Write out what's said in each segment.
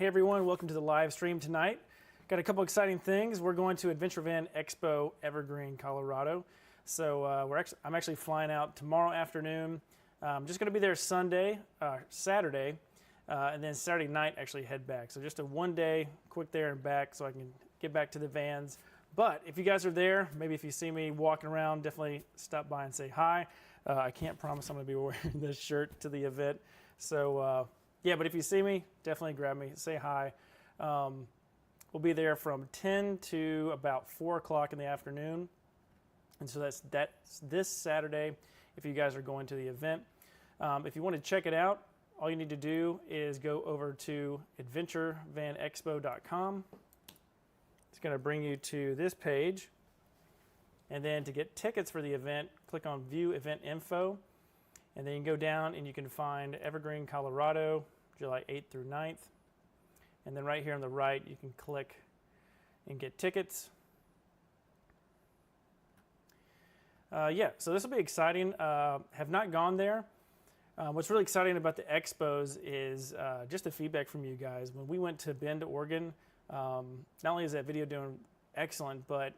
Hey everyone, welcome to the live stream tonight. Got a couple exciting things. We're going to Adventure Van Expo, Evergreen, Colorado. So I'm actually flying out tomorrow afternoon. I'm just going to be there Saturday, and then Saturday night actually head back. So just a one-day, quick there and back, so I can get back to the vans. But if you guys are there, maybe if you see me walking around, definitely stop by and say hi. I can't promise I'm going to be wearing this shirt to the event. So yeah, but if you see me, definitely grab me, say hi. We'll be there from 10 to about 4 o'clock in the afternoon. And so that's this Saturday if you guys are going to the event. If you want to check it out, all you need to do is go over to adventurevanexpo.com. It's going to bring you to this page. And then to get tickets for the event, click on View Event Info. And then you can go down and you can find Evergreen, Colorado, July 8th through 9th. And then right here on the right, you can click and get tickets. Yeah, so this will be exciting. Have not gone there. What's really exciting about the expos is just the feedback from you guys. When we went to Bend, Oregon, not only is that video doing excellent, but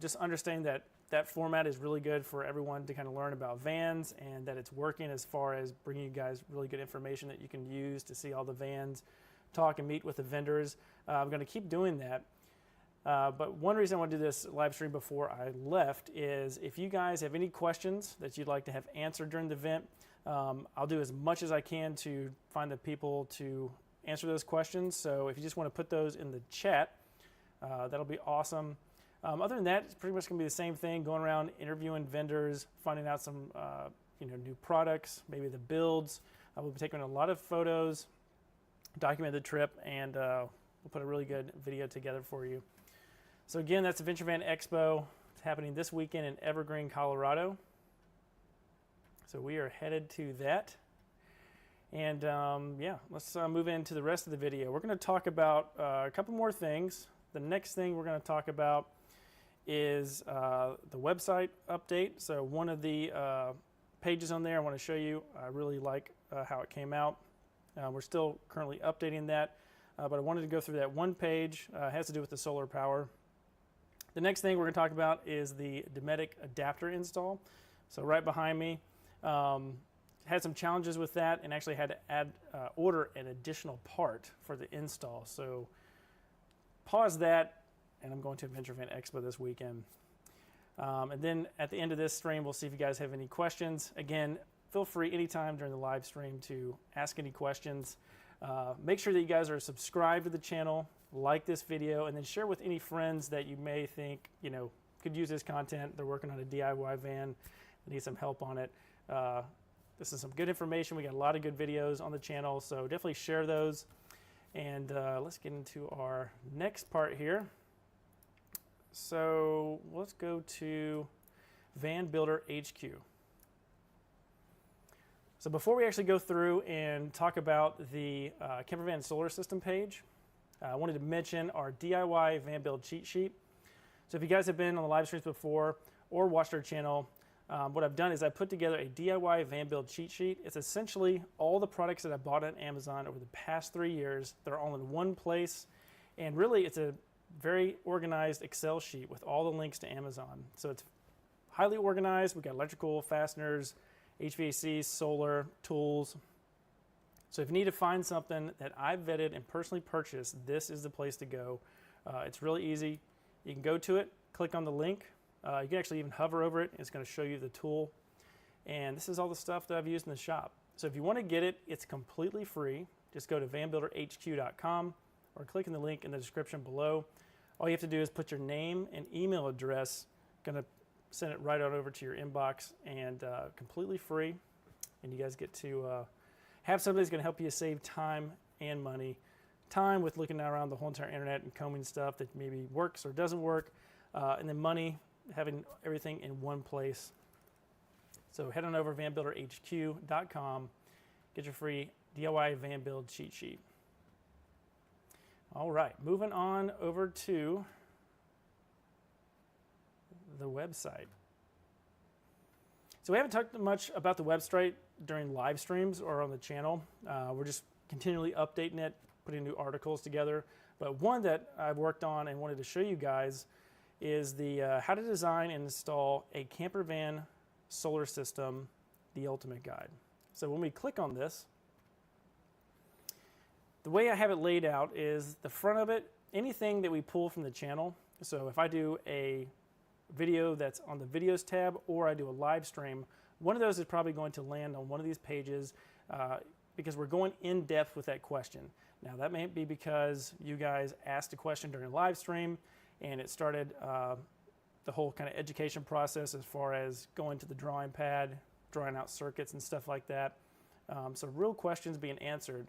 just understanding that that format is really good for everyone to kind of learn about vans, and that it's working as far as bringing you guys really good information that you can use to see all the vans, talk and meet with the vendors. I'm going to keep doing that. But one reason I want to do this live stream before I left is if you guys have any questions that you'd like to have answered during the event, I'll do as much as I can to find the people to answer those questions. So if you just want to put those in the chat, that'll be awesome. Other than that, it's pretty much going to be the same thing, going around interviewing vendors, finding out some new products, maybe the builds. We'll be taking a lot of photos, document the trip, and we'll put a really good video together for you. So again, that's Adventure Van Expo. It's happening this weekend in Evergreen, Colorado. So we are headed to that. And yeah, let's move into the rest of the video. We're going to talk about a couple more things. The next thing we're going to talk about is the website update. So one of the pages on there I want to show you. I really like how it came out. We're still currently updating that, but I wanted to go through that one page. It has to do with the solar power. The next thing we're going to talk about is the Dometic adapter install. So right behind me, had some challenges with that and actually had to order an additional part for the install. So pause that, and I'm going to Adventure Van Expo this weekend. And then at the end of this stream, we'll see if you guys have any questions. Again, feel free anytime during the live stream to ask any questions. Make sure that you guys are subscribed to the channel, like this video, and then share with any friends that you may think could use this content. They're working on a DIY van, they need some help on it. This is some good information. We got a lot of good videos on the channel, so definitely share those. And let's get into our next part here. So let's go to Van Builder HQ. So before we actually go through and talk about the camper van solar system page, I wanted to mention our DIY van build cheat sheet. So if you guys have been on the live streams before or watched our channel, what I've done is I put together a DIY van build cheat sheet. It's essentially all the products that I bought on Amazon over the past 3 years. They're all in one place, and really it's a very organized Excel sheet with all the links to Amazon. So it's highly organized. We've got electrical, fasteners, HVAC, solar, tools. So if you need to find something that I've vetted and personally purchased, this is the place to go. It's really easy. You can go to it, click on the link. You can actually even hover over it. It's going to show you the tool. And this is all the stuff that I've used in the shop. So if you want to get it, it's completely free. Just go to vanbuilderhq.com or click in the link in the description below. All you have to do is put your name and email address. Going to send it right on over to your inbox, and completely free. And you guys get to have somebody that's going to help you save time and money. Time with looking around the whole entire internet and combing stuff that maybe works or doesn't work. And then money, having everything in one place. So head on over to vanbuilderhq.com. Get your free DIY van build cheat sheet. All right, moving on over to the website. So we haven't talked much about the website during live streams or on the channel. We're just continually updating it, putting new articles together. But one that I've worked on and wanted to show you guys is the how to design and install a camper van solar system, the ultimate guide. So when we click on this, the way I have it laid out is the front of it, anything that we pull from the channel. So if I do a video that's on the videos tab, or I do a live stream, one of those is probably going to land on one of these pages because we're going in depth with that question. Now that may be because you guys asked a question during a live stream and it started the whole kind of education process as far as going to the drawing pad, drawing out circuits and stuff like that. So real questions being answered.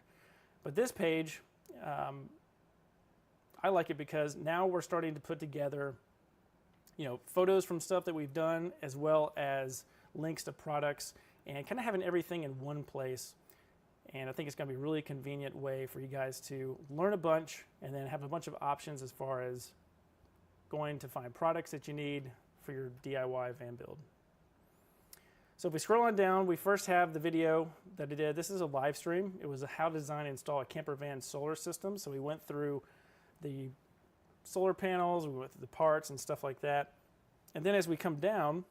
But this page, I like it because now we're starting to put together, you know, photos from stuff that we've done, as well as links to products, and kind of having everything in one place. And I think it's going to be a really convenient way for you guys to learn a bunch and then have a bunch of options as far as going to find products that you need for your DIY van build. So if we scroll on down, we first have the video that I did. This is a live stream. It was a how to design and install a camper van solar system. So we went through the solar panels, we went through the parts and stuff like that. And then as we come down,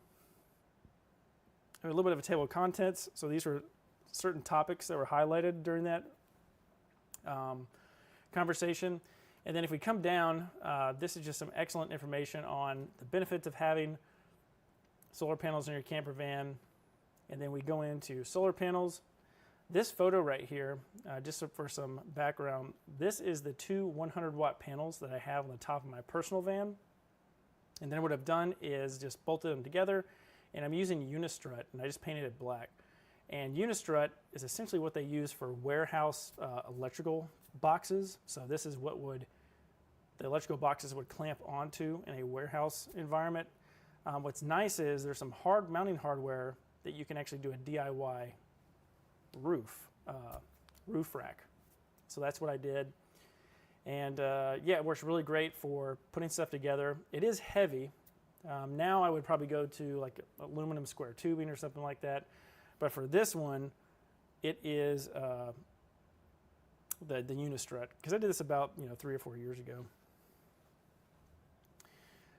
a little bit of a table of contents. So these were certain topics that were highlighted during that conversation. And then if we come down, this is just some excellent information on the benefits of having solar panels in your camper van. And then we go into solar panels. This photo right here, just for some background, this is the two 100-watt panels that I have on the top of my personal van. And then what I've done is just bolted them together, and I'm using Unistrut, and I just painted it black. And Unistrut is essentially what they use for warehouse electrical boxes. So this is what the electrical boxes would clamp onto in a warehouse environment. What's nice is there's some mounting hardware that you can actually do a DIY roof rack. So that's what I did. And yeah, it works really great for putting stuff together. It is heavy. Now I would probably go to like aluminum square tubing or something like that. But for this one, it is the Unistrut, because I did this about 3 or 4 years ago.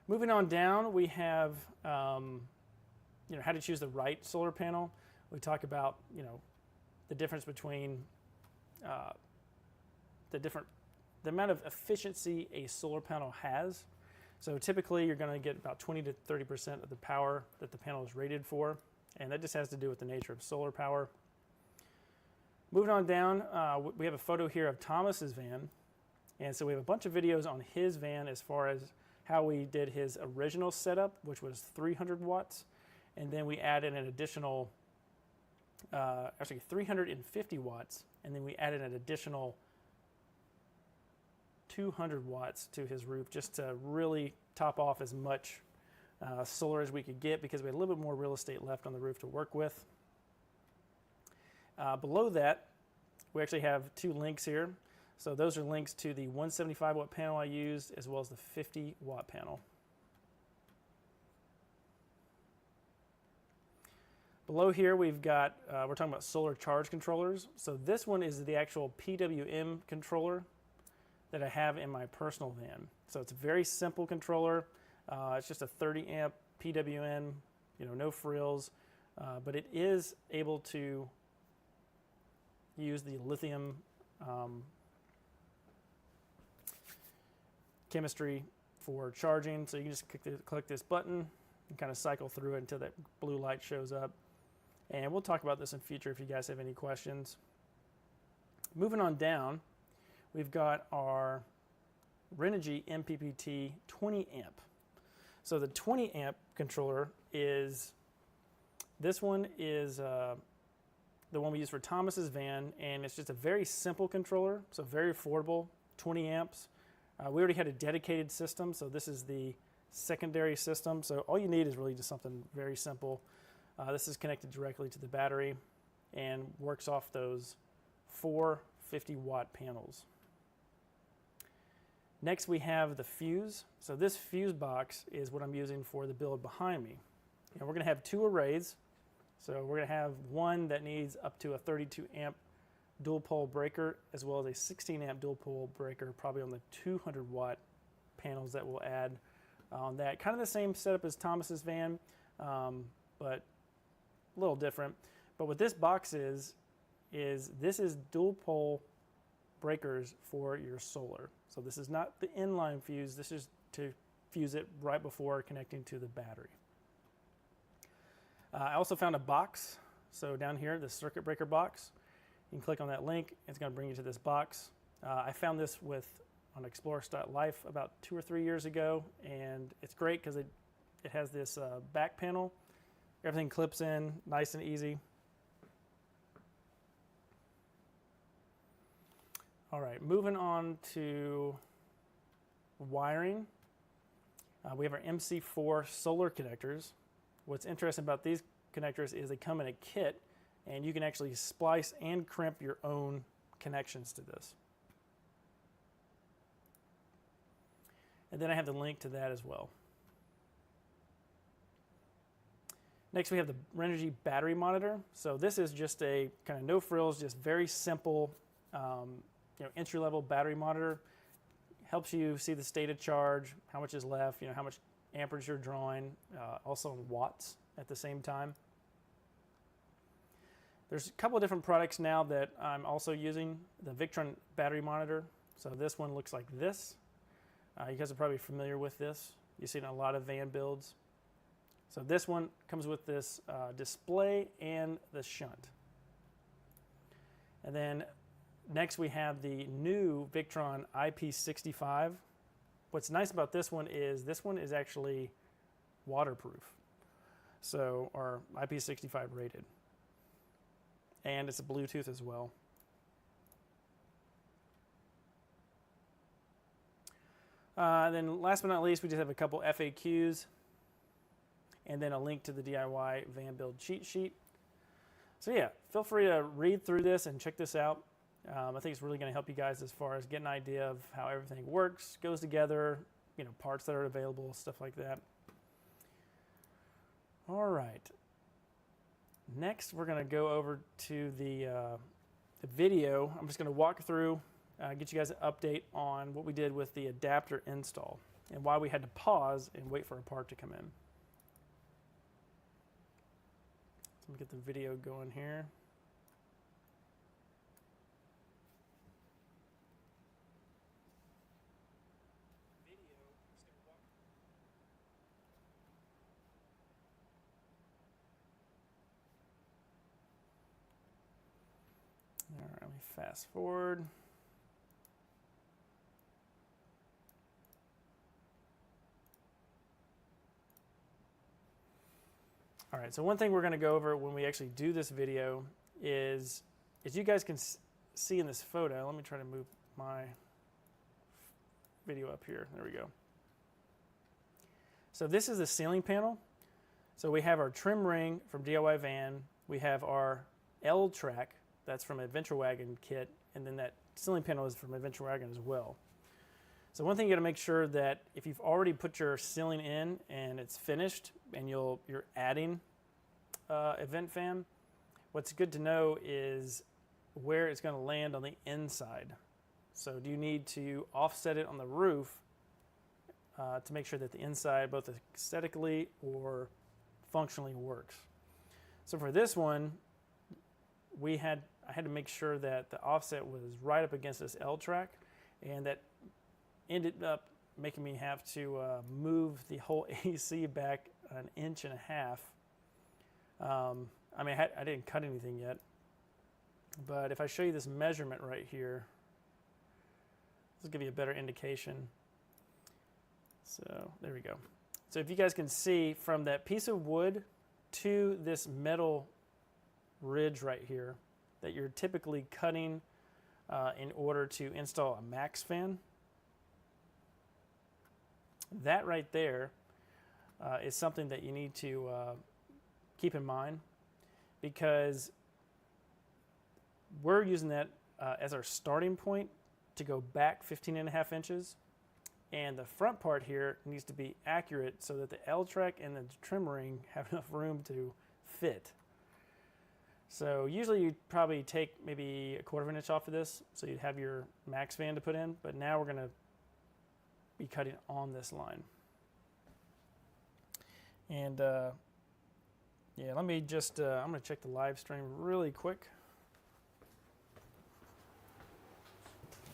Moving on down, we have how to choose the right solar panel. We talk about the difference between the amount of efficiency a solar panel has. So typically you're going to get about 20 to 30% of the power that the panel is rated for, and that just has to do with the nature of solar power. Moving on down, we have a photo here of Thomas's van, and so we have a bunch of videos on his van as far as how we did his original setup, which was 300 watts, and then we added an additional, actually 350 watts, and then we added an additional 200 watts to his roof just to really top off as much solar as we could get, because we had a little bit more real estate left on the roof to work with. Below that, we actually have 2 links here. So those are links to the 175 watt panel I used, as well as the 50 watt panel. Below here we've got, we're talking about solar charge controllers. So this one is the actual PWM controller that I have in my personal van. So it's a very simple controller. It's just a 30 amp PWM, no frills, but it is able to use the lithium chemistry for charging. So you can just click this button and kind of cycle through it until that blue light shows up. And we'll talk about this in future if you guys have any questions. Moving on down, we've got our Renogy MPPT 20 amp. So the 20 amp controller is, this one is the one we use for Thomas's van, and it's just a very simple controller, so very affordable, 20 amps. We already had a dedicated system, so this is the secondary system. So all you need is really just something very simple. This is connected directly to the battery and works off those 4 50 watt panels. Next we have the fuse. So this fuse box is what I'm using for the build behind me. And we're going to have 2 arrays. So we're going to have one that needs up to a 32 amp dual pole breaker, as well as a 16 amp dual pole breaker, probably on the 200 watt panels that we'll add on that. Kind of the same setup as Thomas's van, but a little different. But what this box is this is dual pole breakers for your solar. So this is not the inline fuse, this is to fuse it right before connecting to the battery. I also found a box. So down here, the circuit breaker box, you can click on that link, it's going to bring you to this box. I found this on Explorers.life about 2 or 3 years ago, and it's great because it has this back panel. Everything clips in nice and easy. All right, moving on to wiring. We have our MC4 solar connectors. What's interesting about these connectors is they come in a kit, and you can actually splice and crimp your own connections to this. And then I have the link to that as well. Next, we have the Renogy battery monitor. So this is just a kind of no frills, just very simple, entry-level battery monitor. Helps you see the state of charge, how much is left, how much amperage you're drawing, also in watts at the same time. There's a couple of different products now that I'm also using. The Victron battery monitor. So this one looks like this. You guys are probably familiar with this. You've seen a lot of van builds. So this one comes with this display and the shunt. And then next we have the new Victron IP65. What's nice about this one is actually waterproof. So, or IP65 rated. And it's a Bluetooth as well. Then last but not least, we just have a couple FAQs and then a link to the DIY van build cheat sheet. So yeah, feel free to read through this and check this out. I think it's really going to help you guys as far as getting an idea of how everything works, goes together, parts that are available, stuff like that. All right. Next, we're going to go over to the video. I'm just going to walk through, get you guys an update on what we did with the adapter install and why we had to pause and wait for a part to come in. So let me get the video going here. All right, let me fast forward. All right, so one thing we're going to go over when we actually do this video is, as you guys can see in this photo, let me try to move my video up here. There we go. So this is the ceiling panel. So we have our trim ring from DIY Van. We have our L track, that's from Adventure Wagon kit, and then that ceiling panel is from Adventure Wagon as well. So one thing you got to make sure that if you've already put your ceiling in and it's finished and you're adding event fan, what's good to know is where it's going to land on the inside. So do you need to offset it on the roof to make sure that the inside both aesthetically or functionally works? So for this one, I had to make sure that the offset was right up against this L track, and that ended up making me have to move the whole AC back 1.5 inches. I mean, I didn't cut anything yet, but if I show you this measurement right here, this will give you a better indication. So there we go. So if you guys can see from that piece of wood to this metal ridge right here that you're typically cutting in order to install a max fan, that right there is something that you need to keep in mind, because we're using that as our starting point to go back 15.5 inches, and the front part here needs to be accurate so that the L track and the trim ring have enough room to fit. So usually you'd probably take maybe 1/4 inch off of this, so you'd have your max fan to put in, but now we're going to be cutting on this line. And yeah, let me just, I'm going to check the live stream really quick.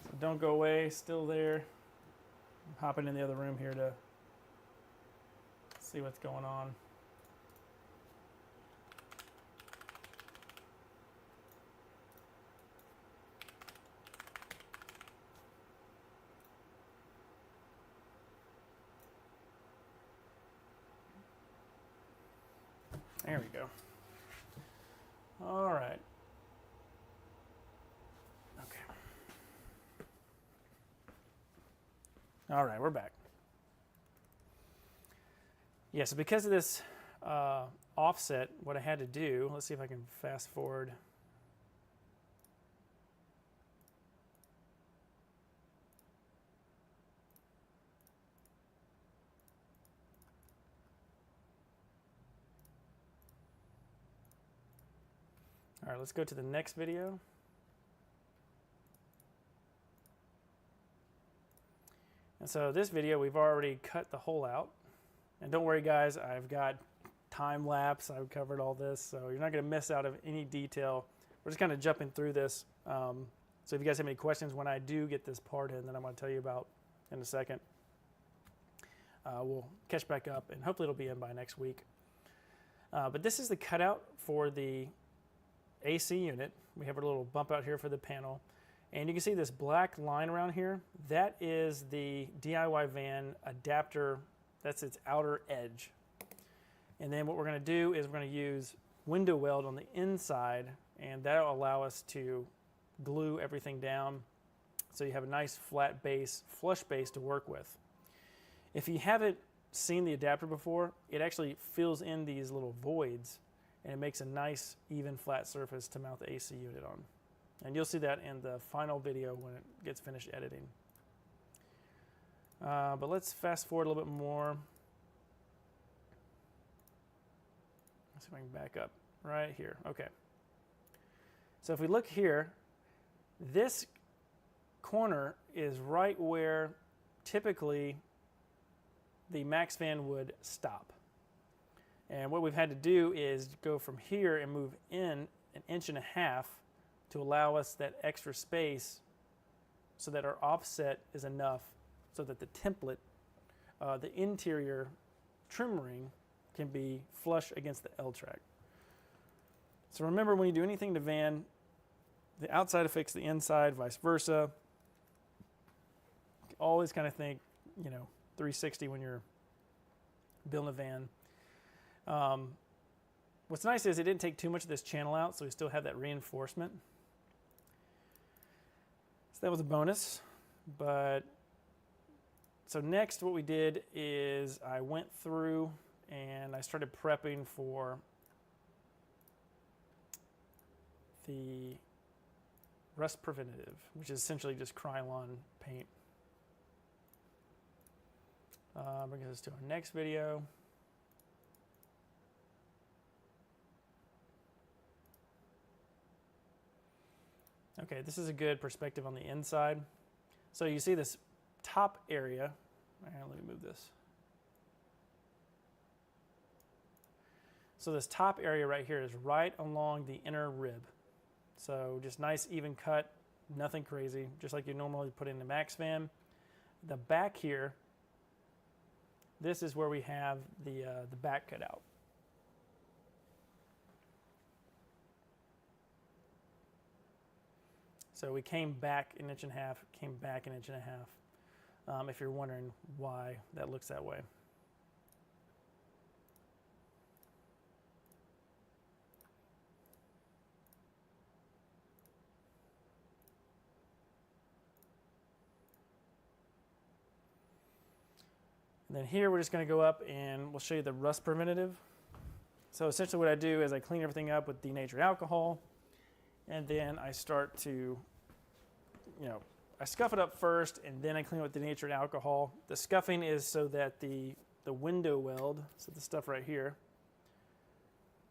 So don't go away, still there. I'm hopping in the other room here to see what's going on. There we go. All right. Okay. All right, we're back. Yeah, so because of this offset, what I had to do, let's see if I can fast forward. All right, let's go to the next video. And so this video, we've already cut the hole out. And don't worry guys, I've got time lapse, I've covered all this, so you're not gonna miss out of any detail. We're just kind of jumping through this. So if you guys have any questions when I do get this part in that I'm gonna tell you about in a second, we'll catch back up and hopefully it'll be in by next week. But this is the cutout for the AC unit. We have a little bump out here for the panel, and you can see this black line around here. That is the DIY Van adapter. That's its outer edge. And then what we're going to do is we're going to use window weld on the inside, and that'll allow us to glue everything down so you have a nice flat base, flush base to work with. If you haven't seen the adapter before, it actually fills in these little voids, and it makes a nice even flat surface to mount the AC unit on. And you'll see that in the final video when it gets finished editing. But let's fast forward a little bit more. Let's see if I can back up right here. Okay. So if we look here, this corner is right where typically the max fan would stop. And what we've had to do is go from here and move in 1.5 inches to allow us that extra space so that our offset is enough so that the template, the interior trim ring can be flush against the L track. So remember, when you do anything to van, the outside affects the inside, vice versa. Always kind of think, 360 when you're building a van. What's nice is it didn't take too much of this channel out, so we still have that reinforcement. So that was a bonus, but So next what we did is I went through and I started prepping for the rust preventative, which is essentially just Krylon paint. Brings us to our next video. Okay, this is a good perspective on the inside. So you see this top area. Let me move this. So this top area right here is right along the inner rib. So just nice even cut, nothing crazy, just like you normally put in the Max van. The back here, this is where we have the back cut out. So we came back an inch and a half, came back an inch and a half, if you're wondering why that looks that way. And then here we're just going to go up and we'll show you the rust preventative. So essentially what I do is I clean everything up with denatured alcohol, and then I start to, I scuff it up first and then I clean it with denatured alcohol. The scuffing is so that the window weld, so the stuff right here,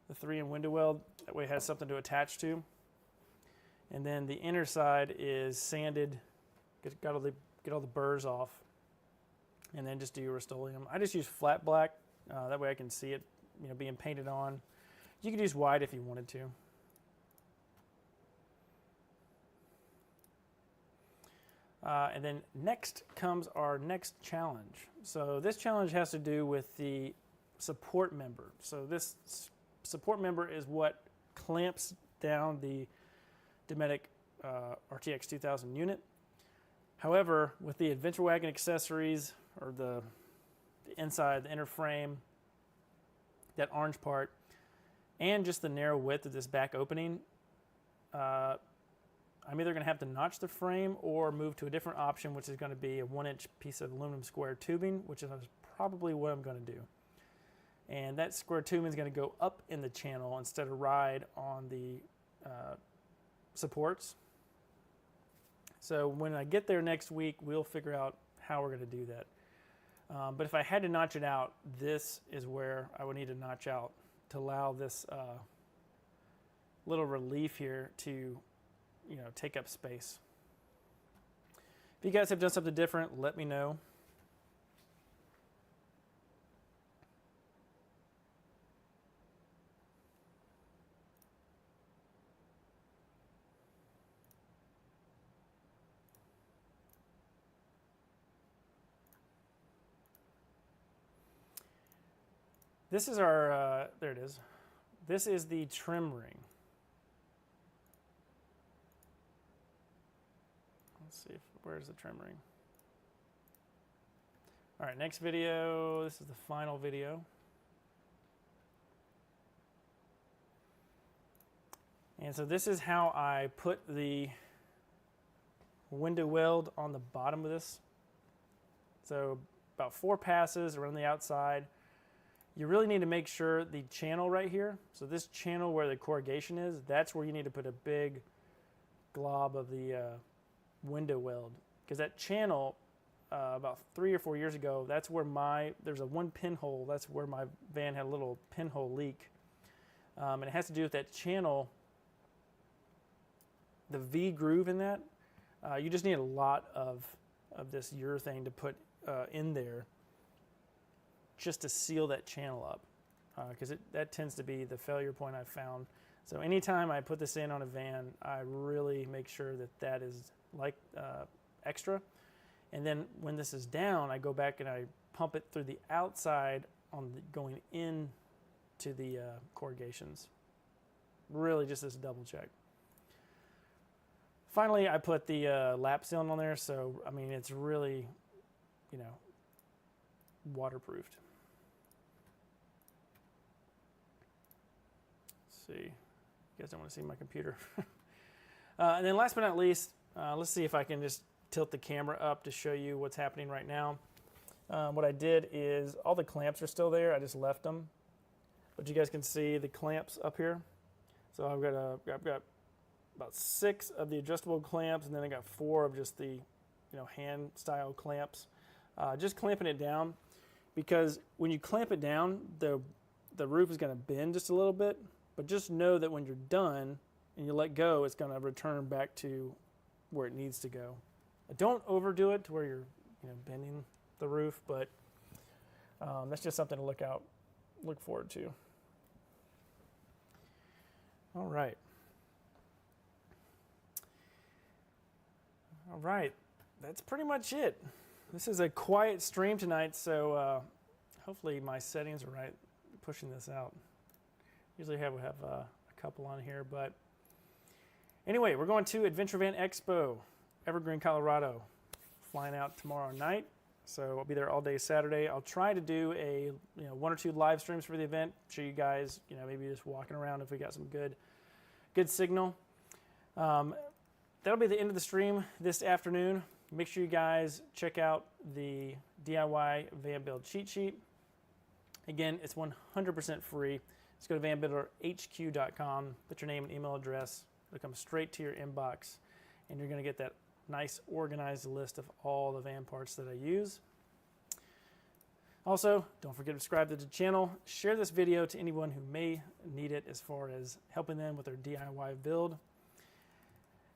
the 3-in window weld, that way it has something to attach to. And then the inner side is sanded, get all the burrs off, and then just do Rust-Oleum. I just use flat black, that way I can see it being painted on. You could use white if you wanted to. And then next comes our next challenge. So this challenge has to do with the support member. So this support member is what clamps down the Dometic RTX 2000 unit. However, with the Adventure Wagon accessories, or the inside, the inner frame, that orange part, and just the narrow width of this back opening, I'm either going to have to notch the frame or move to a different option, which is going to be a 1-inch piece of aluminum square tubing, which is probably what I'm going to do. And that square tubing is going to go up in the channel instead of ride on the supports. So when I get there next week, we'll figure out how we're going to do that. But if I had to notch it out, this is where I would need to notch out to allow this little relief here to take up space. If you guys have done something different, let me know. This is our, there it is. This is the trim ring. Let's see, where's the trim ring? All right, next video, this is the final video. And so this is how I put the window weld on the bottom of this. So about 4 passes around the outside. You really need to make sure the channel right here, so this channel where the corrugation is, that's where you need to put a big glob of the window weld. Because that channel, about 3 or 4 years ago, that's where there's a 1 pinhole, that's where my van had a little pinhole leak. And it has to do with that channel, the V groove in that. You just need a lot of this urethane to put in there, just to seal that channel up, because that tends to be the failure point I've found. So anytime I put this in on a van, I really make sure that is like extra. And then when this is down, I go back and I pump it through the outside going in to the corrugations. Really just as a double check. Finally, I put the lap sealant on there, so I mean it's really, waterproofed. See, you guys don't want to see my computer. And then last but not least, let's see if I can just tilt the camera up to show you what's happening right now. what I did is all the clamps are still there. I just left them, but you guys can see the clamps up here. So I've got about 6 of the adjustable clamps, and then I got 4 of just the hand style clamps. Just clamping it down, because when you clamp it down, the roof is going to bend just a little bit, but just know that when you're done and you let go, it's going to return back to where it needs to go. Don't overdo it to where you're bending the roof, but that's just something to look forward to. All right. All right, that's pretty much it. This is a quiet stream tonight, so hopefully my settings are right pushing this out. Usually we have a couple on here, but anyway, we're going to Adventure Van Expo, Evergreen, Colorado. Flying out tomorrow night, so I'll be there all day Saturday. I'll try to do a 1 or 2 live streams for the event. Show you guys, maybe just walking around if we got some good signal. That'll be the end of the stream this afternoon. Make sure you guys check out the DIY van build cheat sheet. Again, it's 100% free. Just go to vanbuilderhq.com, put your name and email address. It'll come straight to your inbox, and you're going to get that nice organized list of all the van parts that I use. Also, don't forget to subscribe to the channel. Share this video to anyone who may need it as far as helping them with their DIY build.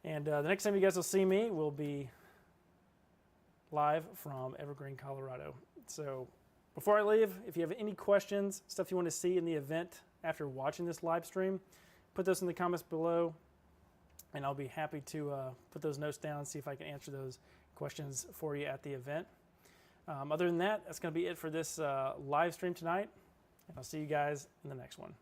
And the next time you guys will see me will be live from Evergreen, Colorado. So before I leave, if you have any questions, stuff you want to see in the event after watching this live stream, put those in the comments below, and I'll be happy to put those notes down and see if I can answer those questions for you at the event. Other than that, that's going to be it for this live stream tonight, and I'll see you guys in the next one.